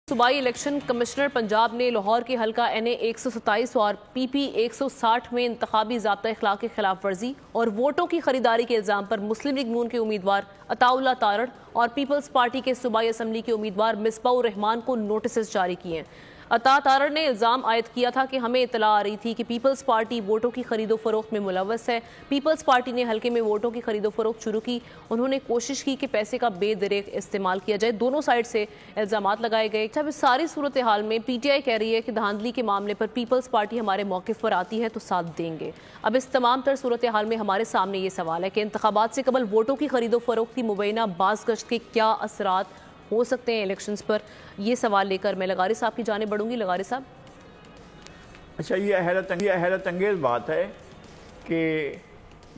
सूबाई election commissioner Punjab ने लाहौर के हल्का NA 127 और PP 160 में इंतखाबी ज़ाब्ता इखलाक की खिलाफ वर्जी और वोटों की खरीदारी के इल्ज़ाम पर मुस्लिम लीग नून के उम्मीदवार अताउल्लाह तारड़ और पीपल्स पार्टी के सूबाई असम्बली के उम्मीदवार मिसबाउर रहमान को नोटिस जारी किए हैं। अता तारड़ ने इल्ज़ाम आयद किया था कि हमें इतला आ रही थी कि पीपल्स पार्टी वोटों की खरीदो फरोख्त में मुलव्वस है। पीपल्स पार्टी ने हल्के में वोटों की खरीदो फरोख्त शुरू की। उन्होंने कोशिश की कि पैसे का बेदरेक इस्तेमाल किया जाए। दोनों साइड से इल्ज़ामात लगाए गए। जब इस सारी सूरत हाल में PTI कह रही है कि धांधली के मामले पर पीपल्स पार्टी हमारे मौक़िफ़ पर आती है तो साथ देंगे। अब इस तमाम तर सूरत हाल में हमारे सामने ये सवाल है कि इंतखाबात से कबल वोटों की खरीदो फरोख्त की मुबैना बाज़गश्त के क्या असरात हो सकते हैं इलेक्शंस पर। ये सवाल लेकर मैं लगारी साहब की जाने बढ़ूंगी। लगारी साहब, अच्छा, ये हैरत अंगेज़ बात है कि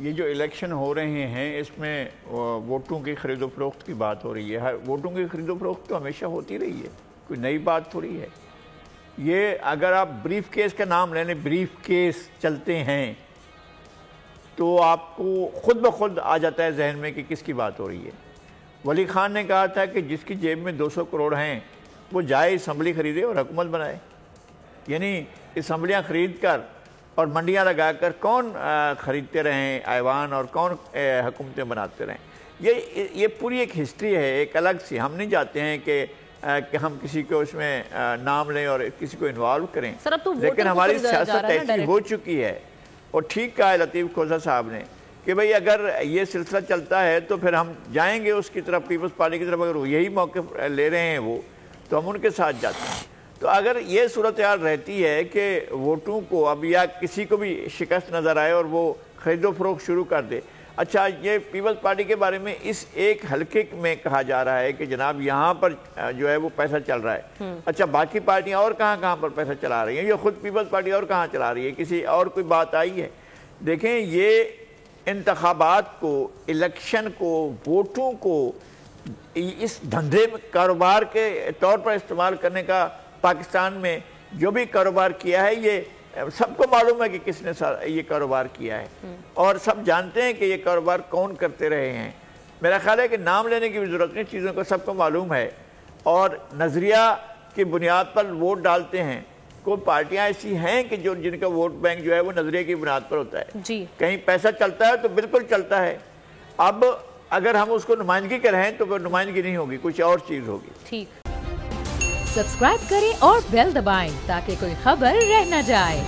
ये जो इलेक्शन हो रहे हैं इसमें वोटों की खरीदो फरोख्त की बात हो रही है। वोटों की खरीदो फरोख्त तो हमेशा होती रही है, कोई नई बात थोड़ी है। ये अगर आप ब्रीफ केस का नाम ले लें, ब्रीफ केस चलते हैं तो आपको खुद ब खुद आ जाता है जहन में कि किसकी बात हो रही है। वली खान ने कहा था कि जिसकी जेब में 200 करोड़ हैं वो जाए असम्बली ख़रीदे और हुकूमत बनाए। यानी असम्बलियाँ ख़रीद कर और मंडियाँ लगा कर कौन ख़रीदते रहें ऐवान और कौन हुकूमतें बनाते रहें। ये पूरी एक हिस्ट्री है, एक अलग सी। हम नहीं चाहते हैं कि हम किसी को उसमें नाम लें और किसी को इन्वॉल्व करें, लेकिन हमारी सियासत ऐसी हो चुकी है। और ठीक कहा है लतीफ़ खोसा साहब ने कि भाई अगर ये सिलसिला चलता है तो फिर हम जाएंगे उसकी तरफ, पीपल्स पार्टी की तरफ। अगर यही मौक़िफ़ ले रहे हैं वो, तो हम उनके साथ जाते हैं। तो अगर ये सूरत हाल रहती है कि वोटों को अब या किसी को भी शिकस्त नज़र आए और वो ख़रीदो फरोख्त शुरू कर दे। अच्छा, ये पीपल्स पार्टी के बारे में इस एक हल्के में कहा जा रहा है कि जनाब यहाँ पर जो है वो पैसा चल रहा है। अच्छा, बाकी पार्टियाँ और कहाँ पर पैसा चला रही हैं? ये खुद पीपल्स पार्टी और कहाँ चला रही है? किसी और कोई बात आई है? देखें, ये इंतखाबात को, इलेक्शन को, वोटों को इस धंधे में कारोबार के तौर पर इस्तेमाल करने का पाकिस्तान में जो भी कारोबार किया है, ये सबको मालूम है कि किसने ये कारोबार किया है और सब जानते हैं कि ये कारोबार कौन करते रहे हैं। मेरा ख्याल है कि नाम लेने की भी ज़रूरत नहीं, चीज़ों को सबको मालूम है और नज़रिया की बुनियाद पर वोट डालते हैं। कोई पार्टियां ऐसी हैं कि जो जिनका वोट बैंक जो है वो नजरिए की बुनियाद पर होता है जी। कहीं पैसा चलता है तो बिल्कुल चलता है। अब अगर हम उसको नुमाइंदगी करें तो वो नुमाइंदगी नहीं होगी, कुछ और चीज होगी। ठीक, सब्सक्राइब करें और बेल दबाएं ताकि कोई खबर रह न जाए।